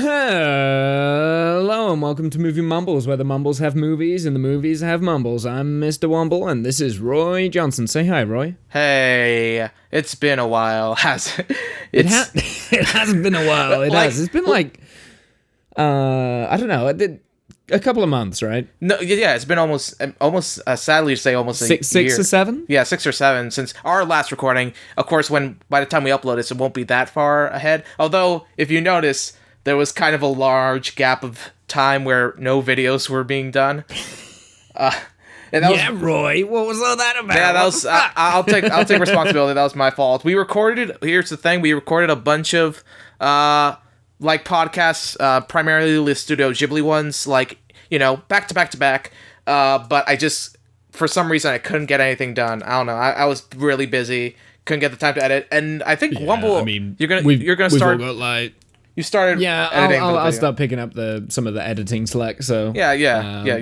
Hello and welcome to Movie Mumbles, where the Mumbles have movies and the movies have mumbles. I'm Mr. Womble and this is Roy Johnson. Say hi, Roy. Hey, it's been a while, has it? It hasn't been a while. It has. It's been like, I don't know, a couple of months, right? No, yeah, it's been almost. Sadly to say, almost six a year. or seven. Yeah, 6 or 7 since our last recording. Of course, by the time we upload this, it won't be that far ahead. Although, if you notice, there was kind of a large gap of time where no videos were being done. Roy, what was all that about? Yeah, that was. I'll take responsibility. That was my fault. We recorded. Here's the thing: we recorded a bunch of podcasts, primarily the Studio Ghibli ones, back to back. But I just, for some reason, I couldn't get anything done. I don't know. I was really busy. Couldn't get the time to edit, and I think Womble. I mean, you're gonna start. We've all got You started. Yeah, editing I'll start picking up some of the editing slack. So yeah.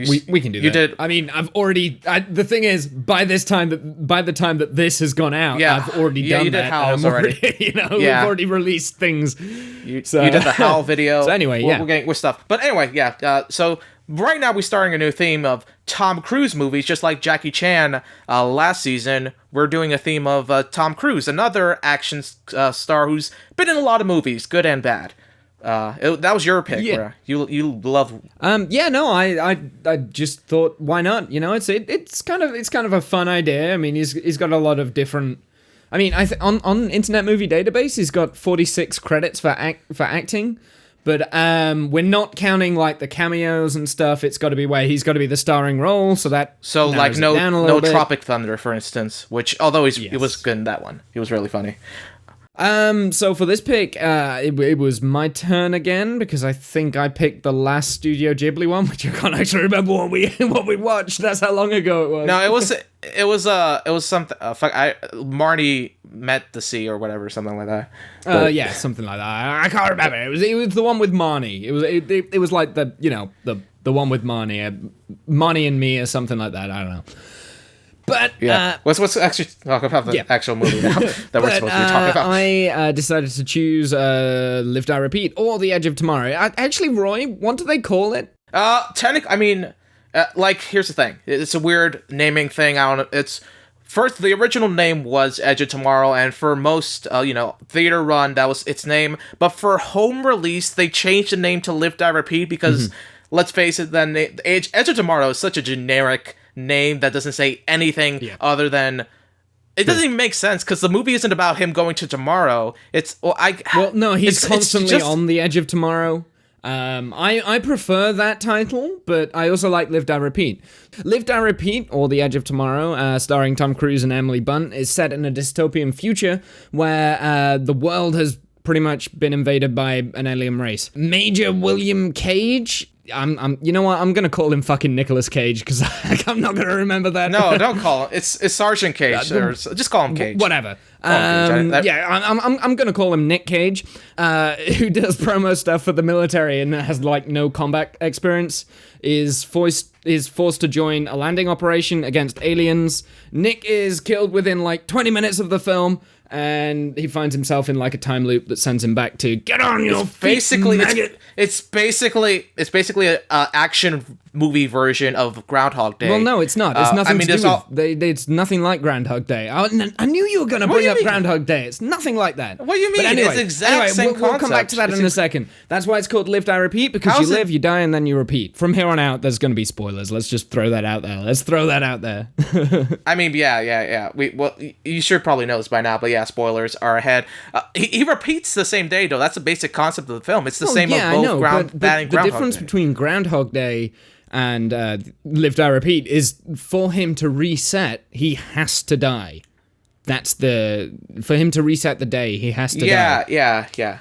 We can do that. You did. I mean, I've already. The thing is, by the time that this has gone out, I've already done you did that. Howls already. We've already released things. You did the Howl video. So anyway, we're getting with stuff. But anyway, so right now we're starting a new theme of Tom Cruise movies, just like Jackie Chan last season. We're doing a theme of Tom Cruise, another action star who's been in a lot of movies, good and bad. That was your pick. Yeah. You love. I just thought, why not? You know, it's kind of a fun idea. I mean, he's got a lot of different. I mean, on Internet Movie Database, he's got 46 credits for acting. But we're not counting like the cameos and stuff. It's got to be where he's got to be the starring role. So like no Tropic Thunder, for instance. Which, although he was good in that one, he was really funny. So for this pick, it was my turn again because I think I picked the last Studio Ghibli one, which I can't actually remember what we watched. That's how long ago it was. No, it was something. Marnie Met the Sea or whatever, something like that. Something like that. I can't remember. It was the one with Marnie. It was like the one with Marnie, Marnie and Me or something like that. I don't know. But let's actually talk about the actual movie now that we're supposed to be talking about. I decided to choose Live, Die, Repeat or The Edge of Tomorrow. Actually, Roy, what do they call it? Technically, I mean, here's the thing. It's a weird naming thing. I don't know. It's first the original name was Edge of Tomorrow, and for most theater run that was its name. But for home release, they changed the name to Live, Die, Repeat because let's face it, then Edge of Tomorrow is such a generic name that doesn't say anything other than it doesn't even make sense because the movie isn't about him going to tomorrow. He's constantly on the edge of tomorrow. I prefer that title, but I also like Live, Die, Repeat. Live, Die, Repeat, or The Edge of Tomorrow, starring Tom Cruise and Emily Blunt, is set in a dystopian future where the world has pretty much been invaded by an alien race. Major William Cage. You know what? I'm gonna call him fucking Nicolas Cage because I'm not gonna remember that. No, don't call him. It's Sergeant Cage. Just call him Cage. Whatever. I'm gonna call him Nick Cage, who does promo stuff for the military and has like no combat experience. Is forced to join a landing operation against aliens. Nick is killed within like 20 minutes of the film. And he finds himself in like a time loop that sends him back to get on your feet. It's basically an action movie version of Groundhog Day. Well, no, it's not. It's nothing it's nothing like Groundhog Day. I knew you were going to bring up Groundhog Day. It's nothing like that. What do you mean? Anyway, it's the exact same concept. We'll come back to that in a second. That's why it's called Live, Die, Repeat, because you live, you die, and then you repeat. From here on out, there's going to be spoilers. Let's just throw that out there. Let's throw that out there. I mean, yeah. You should probably know this by now, but yeah, spoilers are ahead. He repeats the same day, though. That's the basic concept of the film. It's the same of both Groundhog Day. The difference between Groundhog Day and Live, Die, Repeat is for him to reset, he has to die. For him to reset the day, he has to die. Yeah.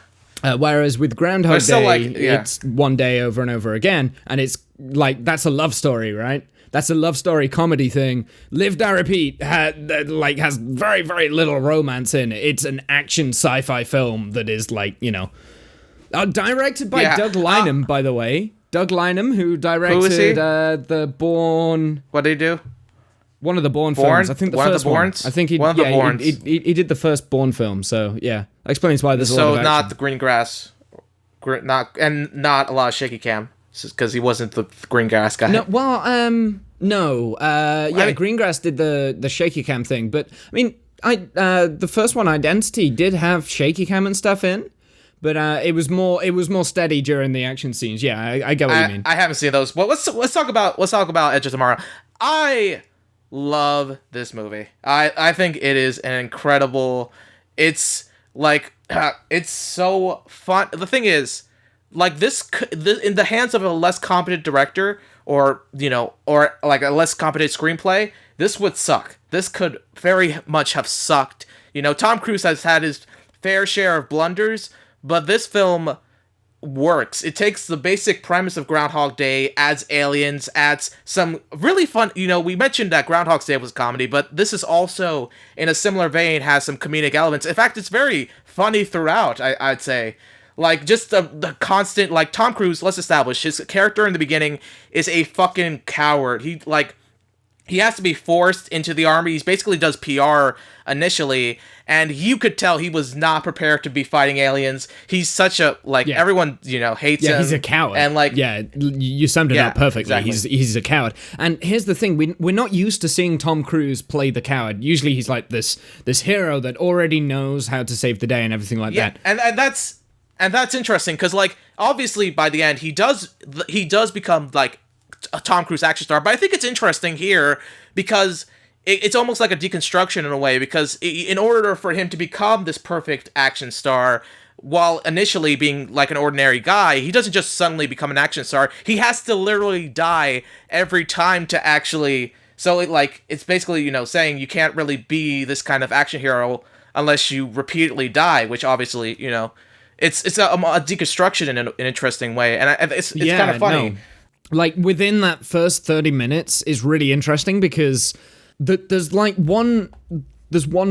Whereas with Groundhog Day, it's one day over and over again, and it's like, that's a love story, right? That's a love story comedy thing. Live, Die, Repeat has very, very little romance in it. It's an action sci-fi film that is directed by Doug Lynam, by the way. Doug Lynam, who directed the Bourne. What did he do? One of the Bourne films. I think the first one. I think he did the first Bourne film. So yeah, that explains why there's a lot of action. So not the Green not a lot of shaky cam because he wasn't the Greengrass guy. No, well, no. Greengrass did the shaky cam thing, but I mean, the first one, Identity, did have shaky cam and stuff in, but it was more steady during the action scenes. Yeah, I get what you mean. I haven't seen those. Well, let's talk about Edge of Tomorrow. I love this movie. I think it is an incredible. It's like it's so fun. The thing is, like this in the hands of a less competent director, or like a less competent screenplay, this would suck. This could very much have sucked. Tom Cruise has had his fair share of blunders, but this film works. It takes the basic premise of Groundhog Day, adds aliens, adds some really fun, we mentioned that Groundhog Day was comedy, but this is also, in a similar vein, has some comedic elements. In fact, it's very funny throughout, I'd say. Like, just the constant, like, Tom Cruise, let's establish, his character in the beginning is a fucking coward. He has to be forced into the army. He basically does PR initially, and you could tell he was not prepared to be fighting aliens. He's such a, everyone, hates him. Yeah, he's a coward. And, you summed it up perfectly. Exactly. He's a coward. And here's the thing, we're not used to seeing Tom Cruise play the coward. Usually he's like this hero that already knows how to save the day and everything like that. And that's interesting, because, obviously, by the end, he does become, a Tom Cruise action star, but I think it's interesting here because it's almost like a deconstruction in a way, because in order for him to become this perfect action star, while initially being like an ordinary guy, he doesn't just suddenly become an action star. He has to literally die every time to actually, so it's basically, saying you can't really be this kind of action hero unless you repeatedly die, which obviously, it's a deconstruction in an interesting way, and it's kind of funny. No. Like, within that first 30 minutes is really interesting because there's one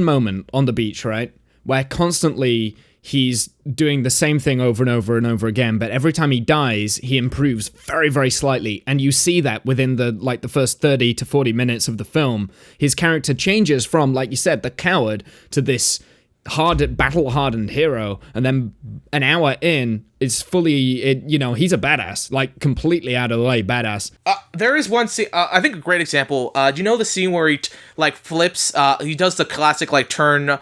moment on the beach, right, where constantly he's doing the same thing over and over and over again, but every time he dies, he improves very, very slightly, and you see that within the first 30 to 40 minutes of the film. His character changes from, like you said, the coward to this battle-hardened hero, and then an hour in, it's fully, he's a badass, like completely out of the way badass. There is one scene, I think a great example. Do you know the scene where he flips? He does the classic turn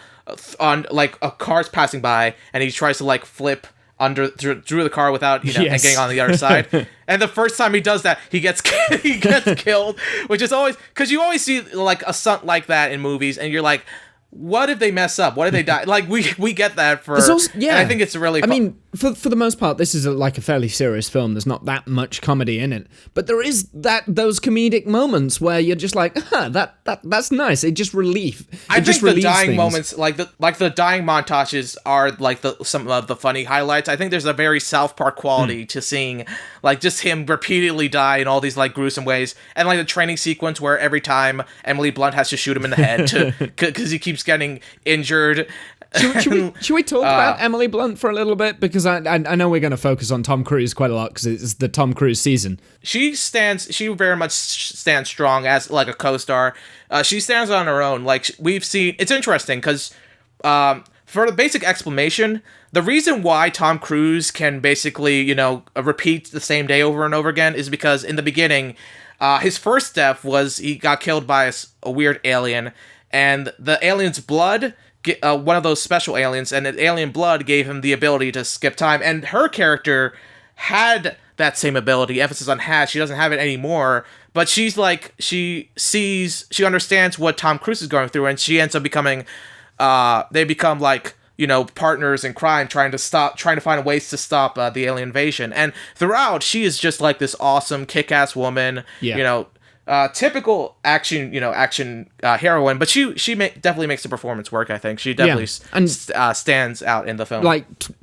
on a car's passing by, and he tries to flip through the car without and getting on the other side. And the first time he does that, he gets killed, which is always, because you always see a stunt like that in movies, and you're like, what if they mess up? What if they die? We get that for... Also, and I think it's really fun. I mean, for the most part, this is a fairly serious film. There's not that much comedy in it. But there is those comedic moments where you're just like, that's nice. It's just relief. I think the dying moments, the dying montages are some of the funny highlights. I think there's a very South Park quality to seeing just him repeatedly die in all these gruesome ways. And the training sequence where every time Emily Blunt has to shoot him in the head because he keeps getting injured. Should we talk about Emily Blunt for a little bit? Because I know we're going to focus on Tom Cruise quite a lot because it's the Tom Cruise season. She very much stands strong as a co-star. She stands on her own. We've seen, it's interesting because for the basic explanation, the reason why Tom Cruise can basically, repeat the same day over and over again is because in the beginning, his first death was he got killed by a weird alien, and the alien's blood, one of those special aliens, and the alien blood gave him the ability to skip time. And her character had that same ability, emphasis on had. She doesn't have it anymore, but she understands what Tom Cruise is going through, and she ends up becoming, they become partners in crime, trying to find ways to stop the alien invasion. And throughout, she is just this awesome, kick-ass woman, typical action heroine, but she definitely makes the performance work. I think she definitely stands out in the film.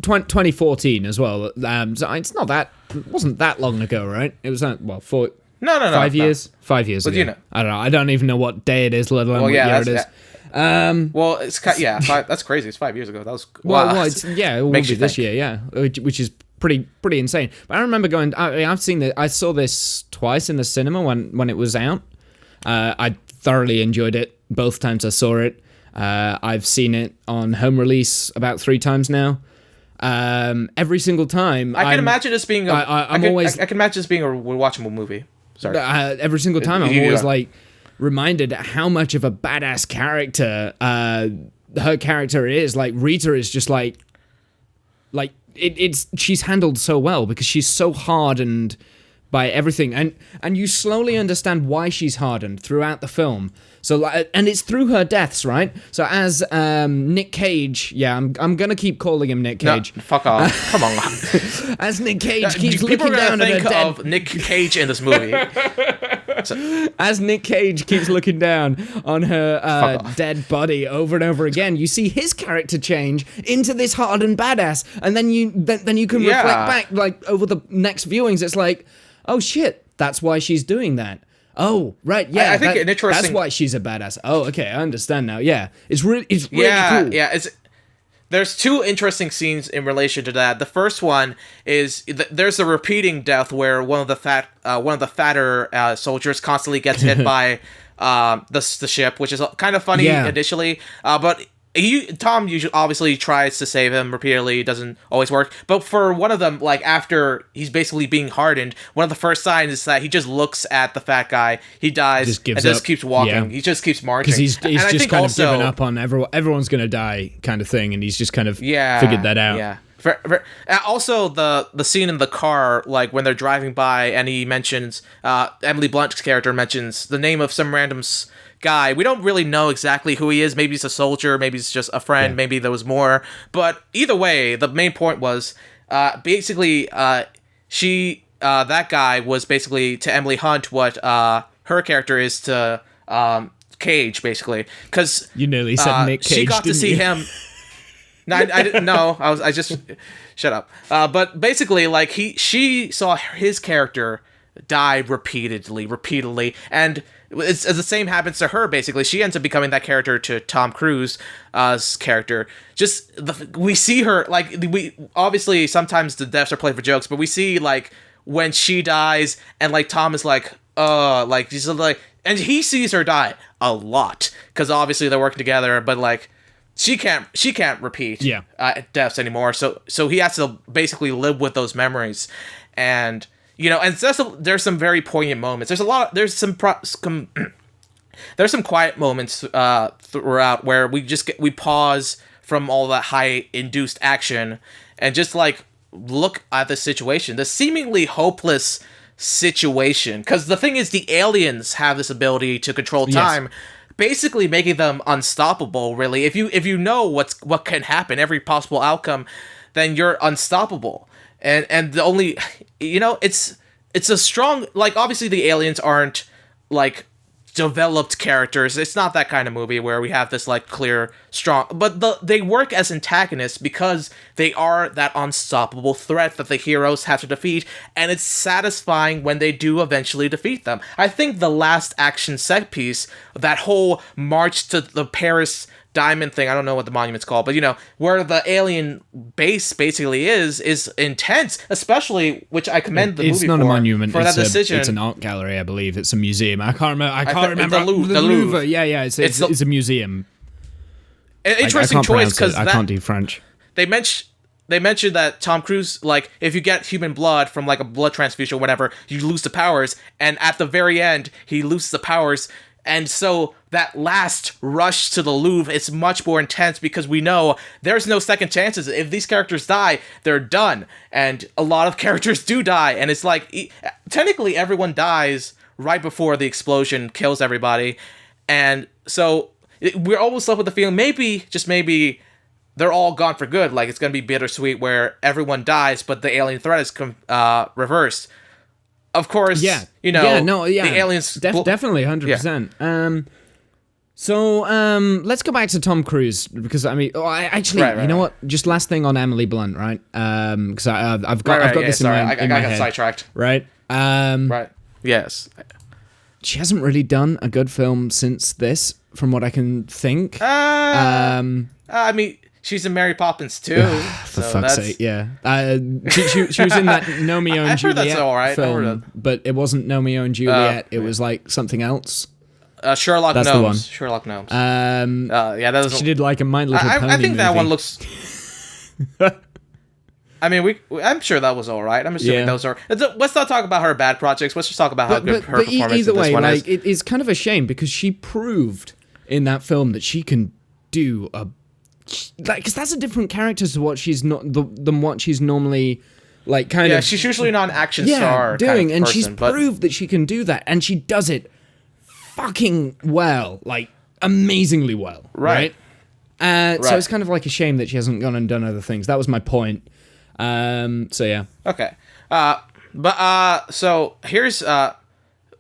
2014 as well. So it wasn't that long ago, right? It was 5 years. 5 years but ago. I don't know. I don't even know what day it is, let alone what year it is. It's that's crazy. It's 5 years ago. That was it will be this year, yeah, which is pretty insane. But I remember going. I saw this twice in the cinema when it was out. I thoroughly enjoyed it both times I saw it. I've seen it on home release about 3 times now. Every single time, I can imagine this being I can imagine this being a watchable movie. Sorry. Every single time, I'm always like reminded how much of a badass character her character is. Like Rita is just like she's handled so well because she's so hardened by everything, and you slowly understand why she's hardened throughout the film. So, and it's through her deaths, right? So as Nick Cage, I'm gonna keep calling him Nick Cage. No, fuck off! Come on. As Nick Cage keeps looking down at her dead... of Nick Cage in this movie. As Nick Cage keeps looking down on her dead body over and over again, you see his character change into this hardened badass, and then you can reflect back, like over the next viewings. It's like, oh shit, that's why she's doing that. Oh, right, yeah. I think an interesting... That's why she's a badass. Oh, okay, I understand now. Yeah, it's really cool. Yeah, there's two interesting scenes in relation to that. The first one is there's a repeating death where one of the fatter soldiers constantly gets hit by the ship, which is kind of funny initially, but Tom usually obviously tries to save him repeatedly. It doesn't always work. But for one of them, like after he's basically being hardened, one of the first signs is that he just looks at the fat guy. He dies and just keeps walking. Yeah. He just keeps marching. Because he's just kind of given up on everyone's going to die kind of thing, and he's just kind of figured that out. Yeah. Also, the scene in the car, like when they're driving by, and he mentions Emily Blunt's character mentions the name of some random guy. We don't really know exactly who he is. Maybe he's a soldier. Maybe he's just a friend. Maybe there was more. But either way, the main point was basically that guy was basically to Emily Hunt what her character is to Cage, basically. Because you nearly said Nick Cage. She got to see him. No, I didn't know. I just shut up. But basically, like she saw his character die repeatedly, and it's the same happens to her. Basically, she ends up becoming that character to Tom Cruise's character. We see her like we obviously sometimes the deaths are played for jokes, but we see like when she dies, and like Tom is like he's like, and he sees her die a lot because obviously they're working together, but like. She can't repeat deaths anymore, so he has to basically live with those memories, and and there's some very poignant moments. There's some quiet moments throughout where we pause from all that high induced action and just like look at the situation, the seemingly hopeless situation, because the thing is the aliens have this ability to control time. Yes. Basically making them unstoppable, really. If you know what can happen, every possible outcome, then you're unstoppable. And the only it's a strong, like, obviously the aliens aren't like developed characters. It's not that kind of movie where we have this like clear strong, but they work as antagonists because they are that unstoppable threat that the heroes have to defeat, and it's satisfying when they do eventually defeat them. I think the last action set piece, that whole march to the Paris Diamond thing, I don't know what the monument's called, but where the alien base basically is intense, especially, which I commend the movie for. It's not a monument, for that decision. It's an art gallery, I believe. It's a museum. I can't remember. The Louvre. Yeah, it's a museum. An interesting choice because I can't do French. They mentioned that Tom Cruise, like, if you get human blood from like a blood transfusion or whatever, you lose the powers, and at the very end he loses the powers. And so that last rush to the Louvre is much more intense because we know there's no second chances. If these characters die, they're done. And a lot of characters do die. And it's like, technically everyone dies right before the explosion kills everybody. And so we're almost left with the feeling, just maybe, they're all gone for good. Like, it's going to be bittersweet where everyone dies, but the alien threat is reversed. Of course, the aliens... definitely, 100%. Yeah. So, let's go back to Tom Cruise, because, I mean... you know what? Just last thing on Emily Blunt, right? Because I've got this in my head. I got sidetracked. Right? Right. Yes. She hasn't really done a good film since this, from what I can think. I mean... She's in Mary Poppins too. For fuck's sake, yeah. She was in that Romeo and Juliet that's all right. film, but it wasn't Romeo and Juliet. It was like something else. Sherlock That's Gnomes. the one. Sherlock Gnomes. That was. She did like a My Little Pony I think movie. that one looks. I mean, I'm sure that was all right. I'm assuming those are. Let's not talk about her bad projects. Let's just talk about how good her performance either in this way, one like, is. it is kind of a shame because she proved in that film that she can do because that's a different character to what she's not than what she's normally like kind of. Yeah, she's usually not an action star doing, kind of and person, she's proved that she can do that, and she does it fucking well, like amazingly well, right? So it's kind of like a shame that she hasn't gone and done other things. That was my point. So yeah. Okay. So here's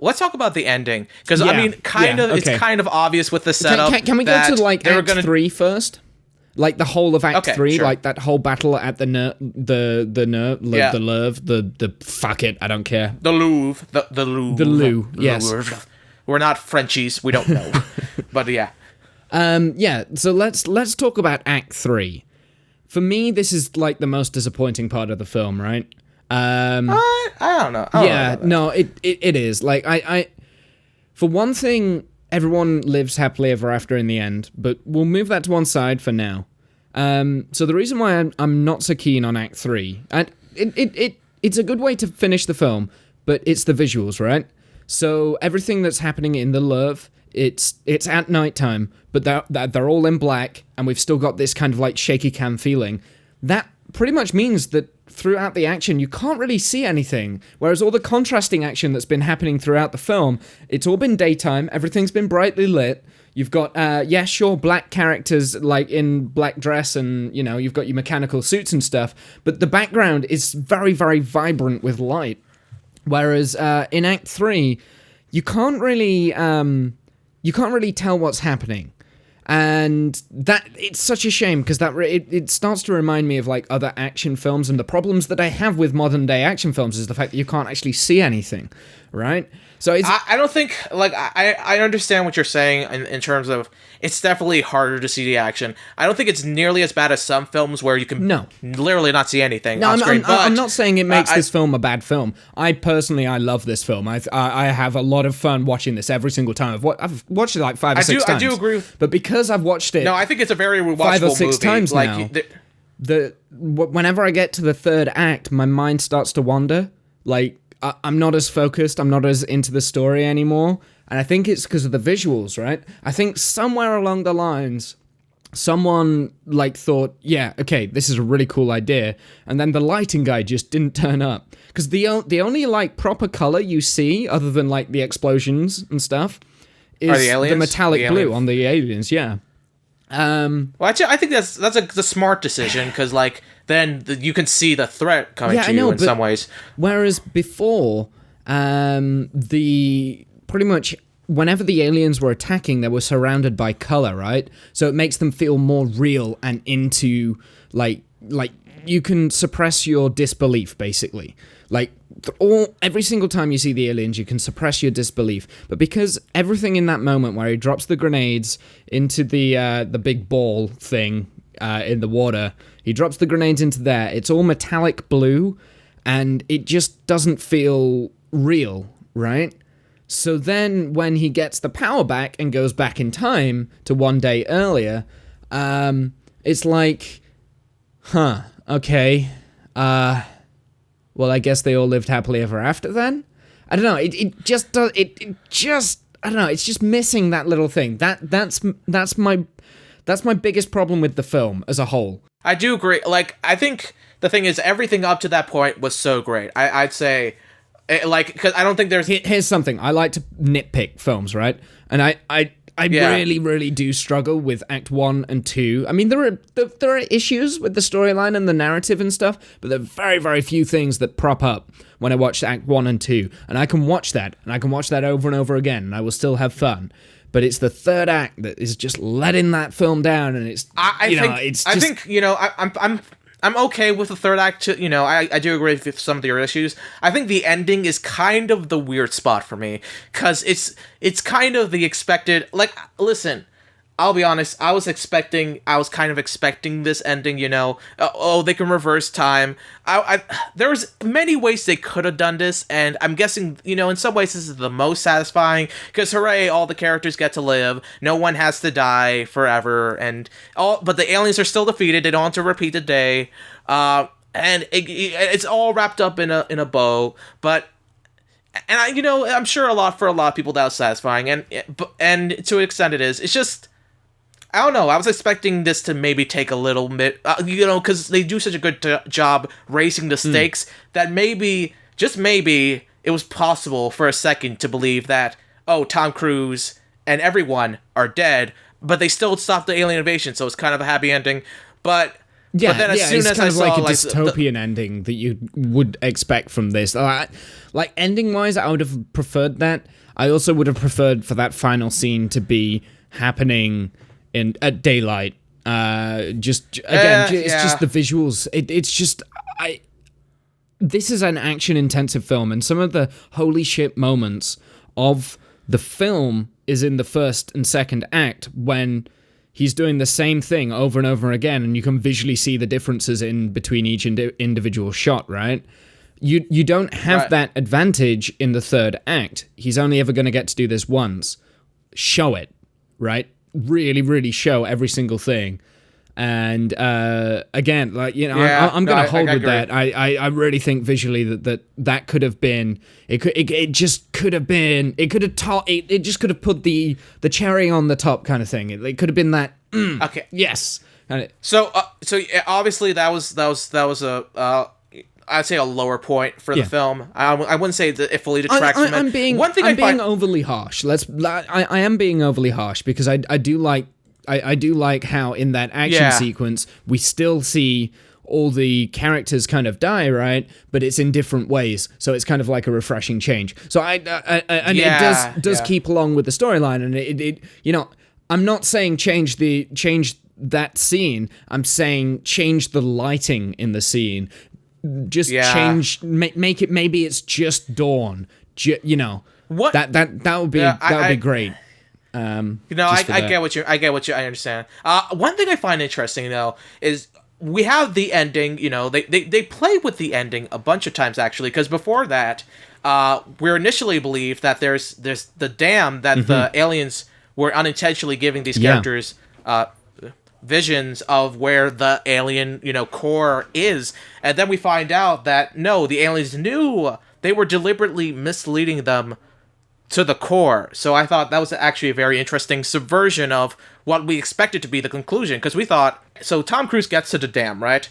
let's talk about the ending because I mean, it's kind of obvious with the setup. Can we go to like Act 3 first? Like the whole of Act 3, sure. like that whole battle at the fuck it, I don't care. The Louvre, the Louvre, the Louvre. Yes. Louvre. We're not Frenchies. We don't know, but yeah. So let's talk about Act 3. For me, this is like the most disappointing part of the film, right? I don't know. It is. Like I for one thing, everyone lives happily ever after in the end, but we'll move that to one side for now. So the reason why I'm not so keen on Act 3, and it's a good way to finish the film, but it's the visuals, right? So everything that's happening in the Louvre, it's at nighttime, but they're all in black, and we've still got this kind of like shaky cam feeling. That pretty much means that throughout the action, you can't really see anything. Whereas all the contrasting action that's been happening throughout the film, it's all been daytime, everything's been brightly lit. You've got, black characters like in black dress and, you've got your mechanical suits and stuff, but the background is very, very vibrant with light. Whereas in Act 3, you can't really tell what's happening. And that it's such a shame because it starts to remind me of like other action films, and the problems that I have with modern day action films is the fact that you can't actually see anything, right? So I don't think like I understand what you're saying in terms of it's definitely harder to see the action. I don't think it's nearly as bad as some films where you can literally not see anything on screen. I'm not saying it makes this film a bad film. I love this film. I have a lot of fun watching this every single time. I've watched it like 5 or 6 times. I do agree with, but because I've watched it, no, I think it's a very rewatchable 5 or 6 movie. times like, now. Whenever I get to the third act, my mind starts to wander. Like I'm not as focused. I'm not as into the story anymore. And I think it's because of the visuals, right? I think somewhere along the lines, someone like thought, yeah, okay, this is a really cool idea. And then the lighting guy just didn't turn up. Because the only like proper color you see, other than like the explosions and stuff, is the metallic blue on the aliens, yeah. Well, actually, I think that's a smart decision because, like, then you can see the threat coming to you in some ways. Whereas before, the pretty much whenever the aliens were attacking, they were surrounded by color, right? So it makes them feel more real and into like you can suppress your disbelief, basically. Like every single time you see the aliens, you can suppress your disbelief. But because everything in that moment where he drops the grenades into the big ball thing in the water, he drops the grenades into there. It's all metallic blue, and it just doesn't feel real, right? So then when he gets the power back and goes back in time to one day earlier, it's like, okay, well, I guess they all lived happily ever after then? I don't know, it just does, I don't know, it's just missing that little thing. That's my biggest problem with the film as a whole. I do agree. Like, I think the thing is, everything up to that point was so great. I'd say, like, because I don't think there's... Here's something. I like to nitpick films, right? And I really, really do struggle with Act 1 and 2. I mean, there are issues with the storyline and the narrative and stuff, but there are very, very few things that prop up when I watch Act 1 and 2. And I can watch that, and I can watch that over and over again, and I will still have fun. But it's the third act that is just letting that film down, and it's... I think, I'm okay with the third act, I do agree with some of your issues. I think the ending is kind of the weird spot for me, because it's kind of the expected, like, listen, I'll be honest, I was kind of expecting this ending, they can reverse time. There was many ways they could have done this, and I'm guessing, in some ways this is the most satisfying, because hooray, all the characters get to live, no one has to die forever, but the aliens are still defeated, they don't have to repeat the day. and it's all wrapped up in a bow. But I'm sure for a lot of people that was satisfying, and to an extent it is. It's just, I don't know. I was expecting this to maybe take a little bit, because they do such a good job raising the stakes that maybe, just maybe, it was possible for a second to believe that, oh, Tom Cruise and everyone are dead, but they still stopped the alien invasion, so it's kind of a happy ending. But then as soon as I saw like a dystopian ending that you would expect from this, like ending wise, I would have preferred that. I also would have preferred for that final scene to be happening at daylight. It's just the visuals. It's just this is an action-intensive film, and some of the holy shit moments of the film is in the first and second act when he's doing the same thing over and over again, and you can visually see the differences in between each individual shot, right? You don't have that advantage in the third act. He's only ever going to get to do this once. Show it, right? Really, really show every single thing. And again, like, I'm going to hold with that. I really think visually that could have been it just could have been it could have it just could have put the cherry on the top kind of thing. It could have been that. Okay. Yes. So obviously that was a I'd say a lower point for the film. I wouldn't say that it fully detracts from it. I'm being overly harsh. I am being overly harsh because I do like how in that action sequence we still see all the characters kind of die, right? But it's in different ways, so it's kind of like a refreshing change. So it does keep along with the storyline, and it I'm not saying change that scene. I'm saying change the lighting in the scene. Just change, make it maybe it's just dawn. What that would be great. I get what I understand. One thing I find interesting though is we have the ending. They play with the ending a bunch of times actually, because before that, we're initially believed that there's the dam that the aliens were unintentionally giving these characters visions of where the alien core is, and then we find out that no, the aliens knew. They were deliberately misleading them to the core. So I thought that was actually a very interesting subversion of what we expected to be the conclusion, because we thought, so Tom Cruise gets to the dam, right?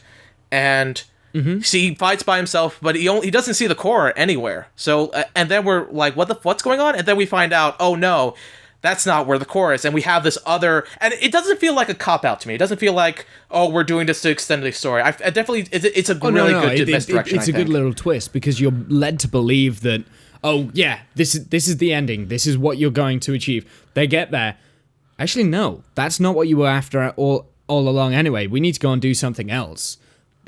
And he fights by himself, but he doesn't see the core anywhere. So and then we're like, what's going on? And then we find out, oh no, that's not where the core is, and we have this other, and it doesn't feel like a cop-out to me. It doesn't feel like, oh, we're doing this to extend the story. I definitely, it's a really good misdirection. It's a good little twist, because you're led to believe that, oh yeah, this is the ending. This is what you're going to achieve. They get there. Actually, no, that's not what you were after all along. Anyway, we need to go and do something else.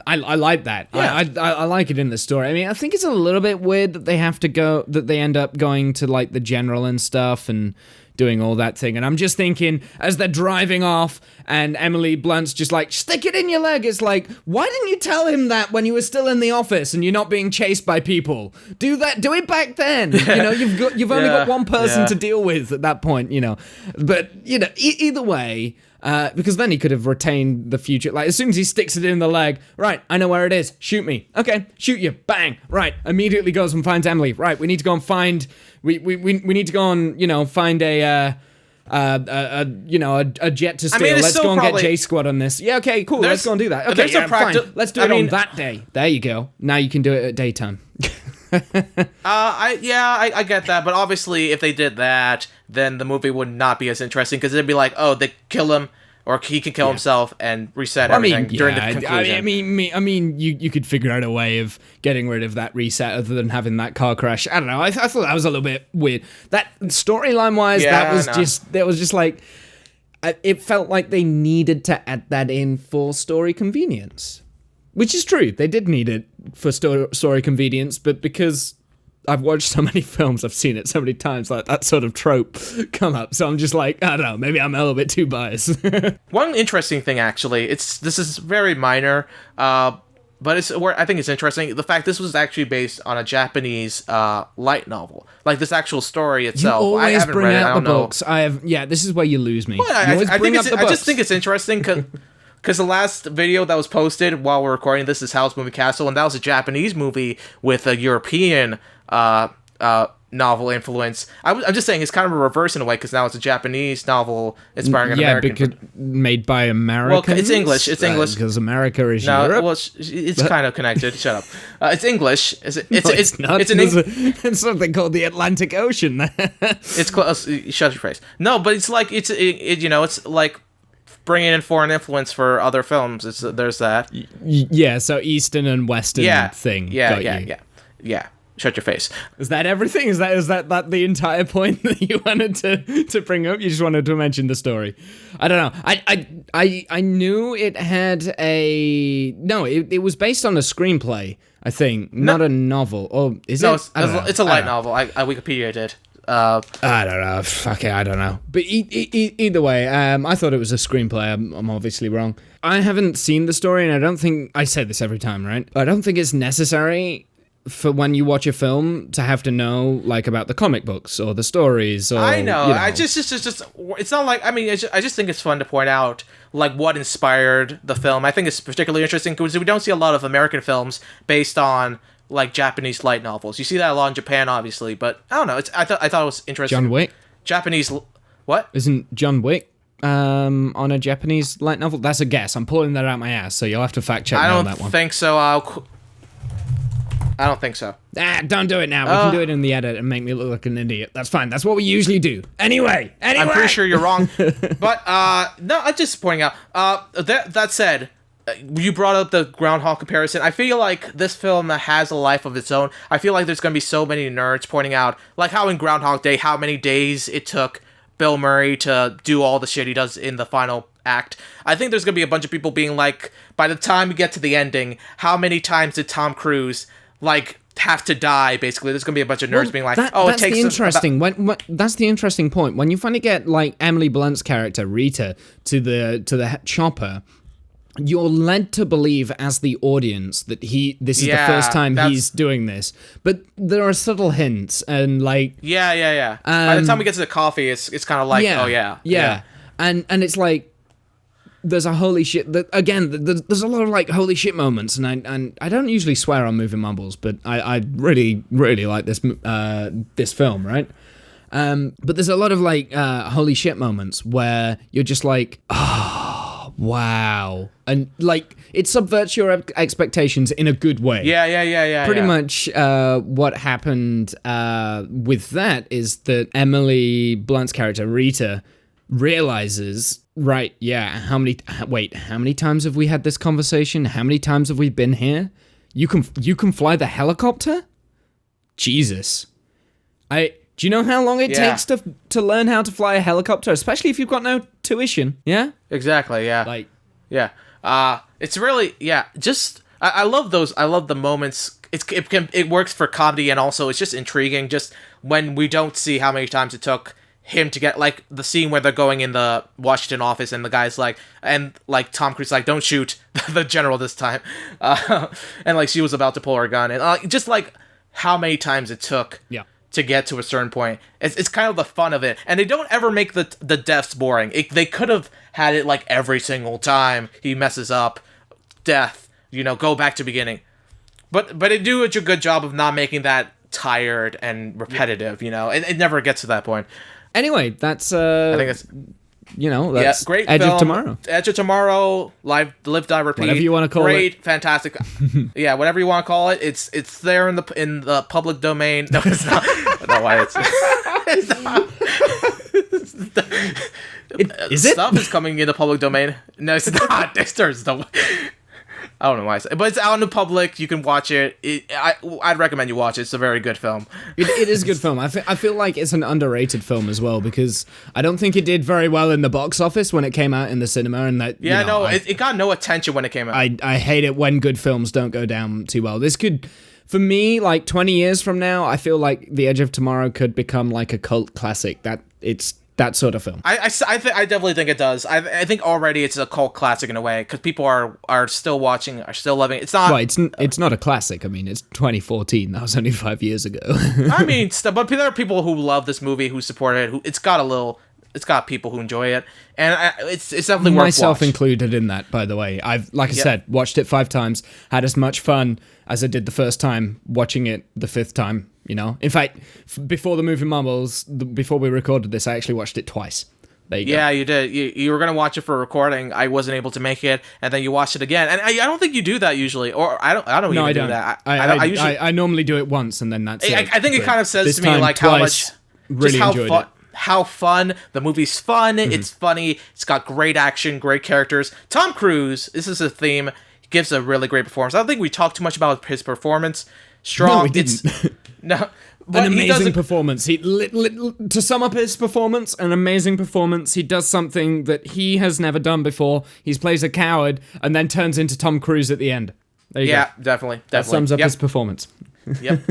I like that. Yeah. I like it in the story. I mean, I think it's a little bit weird that they end up going to like the general and stuff and doing all that thing. And I'm just thinking, as they're driving off and Emily Blunt's just like, stick it in your leg. It's like, why didn't you tell him that when you were still in the office and you're not being chased by people? Do it back then. You've only got one person to deal with at that point, But, either way, because then he could have retained the future. Like, as soon as he sticks it in the leg, right, I know where it is. Shoot me. Okay, shoot you. Bang. Right, immediately goes and finds Emily. Right, we need to go and find... We need to go and, find a jet to steal. Let's go and get J Squad on this. Yeah, okay, cool. Let's go and do that. Okay, fine. Let's do it on that day. There you go. Now you can do it at daytime. I get that, but obviously if they did that, then the movie would not be as interesting, because it'd be like, oh, they kill him, or he can kill himself and reset everything during the conclusion. I mean, you could figure out a way of getting rid of that reset other than having that car crash. I don't know. I thought that was a little bit weird. That storyline wise, that was just like, it felt like they needed to add that in for story convenience, which is true. They did need it for story convenience, but because I've watched so many films, I've seen it so many times, like that sort of trope come up. So I'm just like, I don't know, maybe I'm a little bit too biased. One interesting thing, actually, this is very minor, but I think it's interesting. The fact this was actually based on a Japanese light novel, like this actual story itself. You always I haven't bring read out it. the books. Yeah, this is where you lose me. Well, I just think it's interesting because the last video that was posted while we're recording this is Howl's Moving Castle, and that was a Japanese movie with a European novel influence. I'm just saying it's kind of a reverse in a way, because now it's a Japanese novel inspiring an American. Yeah, because made by Americans. Well, it's English. It's English because America is no, Europe. well, it's kind of connected. Shut up. It's English. It's not. It's something called the Atlantic Ocean. It's close. Shut your face. No, but it's like it's like bringing in foreign influence for other films. There's that. Yeah. So Eastern and Western thing. Yeah. Shut your face. Is that everything? Is that the entire point that you wanted to bring up? You just wanted to mention the story. I don't know. I knew it had it was based on a screenplay, I think, not a novel. Or is it? It's a light novel. I Wikipedia did. I don't know. Fuck it, I don't know. But either way, I thought it was a screenplay. I'm obviously wrong. I haven't seen the story, and I don't think I say this every time, right? I don't think it's necessary for when you watch a film to have to know like about the comic books or the stories. Or, I know. I just it's not like, I mean, I just think it's fun to point out like what inspired the film. I think it's particularly interesting because we don't see a lot of American films based on like Japanese light novels. You see that a lot in Japan, obviously, but I don't know. I thought it was interesting. John Wick. Japanese. What? Isn't John Wick on a Japanese light novel? That's a guess. I'm pulling that out my ass, so you'll have to fact check me on that one. I don't think so. I don't think so. Don't do it now. We can do it in the edit and make me look like an idiot. That's fine. That's what we usually do. Anyway. I'm pretty sure you're wrong. But, no, I'm just pointing out. That said, you brought up the Groundhog comparison. I feel like this film has a life of its own. I feel like there's going to be so many nerds pointing out, like how in Groundhog Day, how many days it took Bill Murray to do all the shit he does in the final act. I think there's going to be a bunch of people being like, by the time we get to the ending, how many times did Tom Cruise like have to die? Basically, there's gonna be a bunch of nerds being like, "Oh, it takes." That's the interesting point. When you finally get like Emily Blunt's character Rita to the chopper, you're led to believe as the audience that this is the first time he's doing this. But there are subtle hints and like yeah. By the time we get to the coffee, it's kind of like, oh yeah, and it's like. There's a holy shit. Again, there's a lot of like holy shit moments, and I don't usually swear on movie Mumbles, but I really like this film, right? But there's a lot of like holy shit moments where you're just like, oh wow, and like it subverts your expectations in a good way. Yeah. Pretty much, what happened with that is that Emily Blunt's character Rita realizes. Right, yeah, how many times have we had this conversation? How many times have we been here? You can fly the helicopter? Jesus. Do you know how long it takes to learn how to fly a helicopter? Especially if you've got no tuition, yeah? Exactly, yeah. It's really, just, I love those, I love the moments. It works for comedy, and also it's just intriguing, just when we don't see how many times it took him to get, like, the scene where they're going in the Washington office and the guy's like, and like Tom Cruise like, don't shoot the general this time, and like she was about to pull her gun, and just like how many times it took to get to a certain point. It's kind of the fun of it, and they don't ever make the deaths boring. They could have had it like every single time he messes up, death, go back to beginning, but they do a good job of not making that tired and repetitive. It never gets to that point. Anyway, that's I think it's that's great Edge film. of Tomorrow. Edge of Tomorrow, Live, Die, Repeat. Whatever you want to call it. Great, fantastic. Yeah, whatever you want to call it. It's there in the public domain. No, it's not. I don't know why it's not. Is it? Stuff is coming in the public domain. No, it's not. I don't know why I say it, but it's out in the public. You can watch it. I'd recommend you watch it. It's a very good film. It is a good film. I feel like it's an underrated film as well, because I don't think it did very well in the box office when it came out in the cinema. And that it got no attention when it came out. I hate it when good films don't go down too well. This could, for me, like 20 years from now, I feel like The Edge of Tomorrow could become like a cult classic. That sort of film. I definitely think it does. I think already it's a cult classic in a way, because people are still watching, are still loving it. It's not. Well, it's not a classic. I mean, it's 2014. That was only 5 years ago. I mean, but there are people who love this movie, who support it. It's got a little. it's got people who enjoy it, and it's definitely worth Myself watch. included in that, by the way. I've, like I said, watched it 5 times, had as much fun as I did the first time watching it the 5th time, you know? In fact, before the movie Mumbles, before we recorded this, I actually watched it twice. There you go. Yeah, you did. You were gonna watch it for recording. I wasn't able to make it, and then you watched it again. And I don't think you do that usually, or I don't No, even I do don't. that. I normally do it once, and then that's it. I think it But kind of says this to me time, like how twice, much, really just how enjoyed fun. it. How fun the movie's fun. It's funny. It's got great action, great characters. Tom Cruise. This is a theme. He gives a really great performance. I don't think we talked too much about his performance. Strong. No, we didn't. No. An amazing performance. To sum up his performance, an amazing performance. He does something that he has never done before. He plays a coward and then turns into Tom Cruise at the end. There you go. Definitely. That sums up his performance. Yep.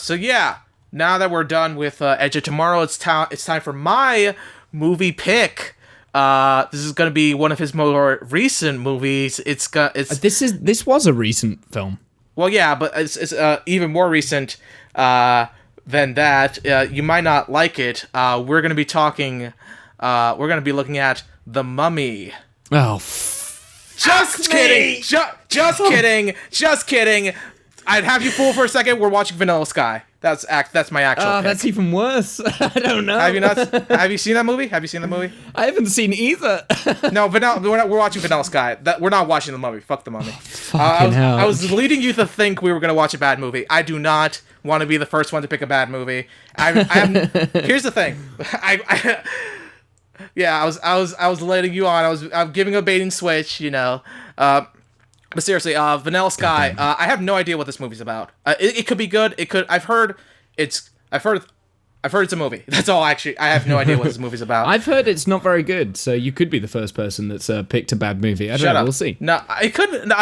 So yeah, now that we're done with Edge of Tomorrow, it's time for my movie pick. This is going to be one of his more recent movies. This was a recent film. Well, yeah, but it's even more recent than that. You might not like it. We're going to be talking. We're going to be looking at The Mummy. Oh, just kidding. Just kidding. Just kidding. I'd have you fool for a second. We're watching Vanilla Sky. That's my actual pick. That's even worse. I don't know. Have you not? Have you seen that movie? I haven't seen either. No, we're watching Vanilla Sky. We're not watching The Mummy. Fuck The Mummy. Fucking hell. I was leading you to think we were going to watch a bad movie. I do not want to be the first one to pick a bad movie. Here's the thing. I was letting you on. I'm giving a bait and switch, you know. But seriously, Vanilla Sky. I have no idea what this movie's about. It could be good. It could. I've heard it's a movie. That's all. Actually, I have no idea what this movie's about. I've heard it's not very good, so you could be the first person that's picked a bad movie. I don't know. Up. We'll see. No, I couldn't.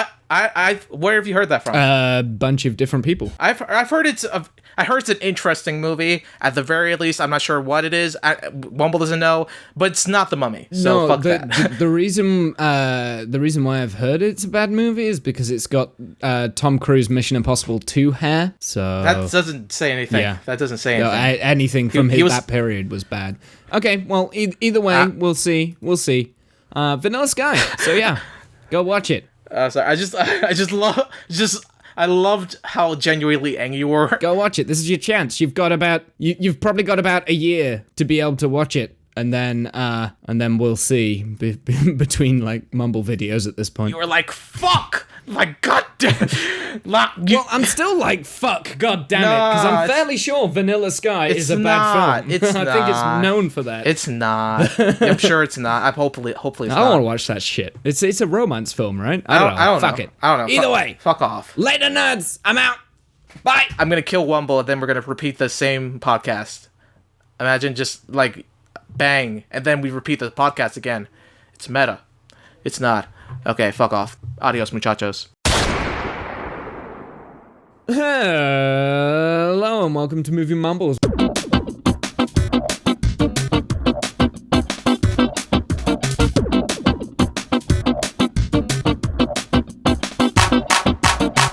Where have you heard that from? A bunch of different people. I've heard it's an interesting movie. At the very least, I'm not sure what it is. Womble doesn't know, but it's not The Mummy. So fuck that. the reason why I've heard it's a bad movie is because it's got Tom Cruise Mission Impossible 2 hair. So that doesn't say anything. Yeah. That doesn't say anything. No, anything from that period was bad. Okay, well, either way, we'll see. Vanilla Sky. So yeah, go watch it. Sorry, I loved how genuinely angry you were. Go watch it. This is your chance. You've probably got about a year to be able to watch it, and then we'll see between like Mumble videos at this point. You were like, fuck! Like, goddamn. Well, I'm still like, fuck, god damn it, because I'm fairly sure Vanilla Sky is a bad film. I think it's known for that. It's not. I'm sure it's not. Hopefully it's not. I don't want to watch that shit. It's a romance film, right? I don't know. Fuck it. I don't know. Either way. Fuck off. Later, nerds. I'm out. Bye. I'm going to kill Womble, and then we're going to repeat the same podcast. Imagine just, like, bang, and then we repeat the podcast again. It's meta. It's not. Okay, fuck off. Adios, muchachos. Hello, and welcome to Movie Mumbles.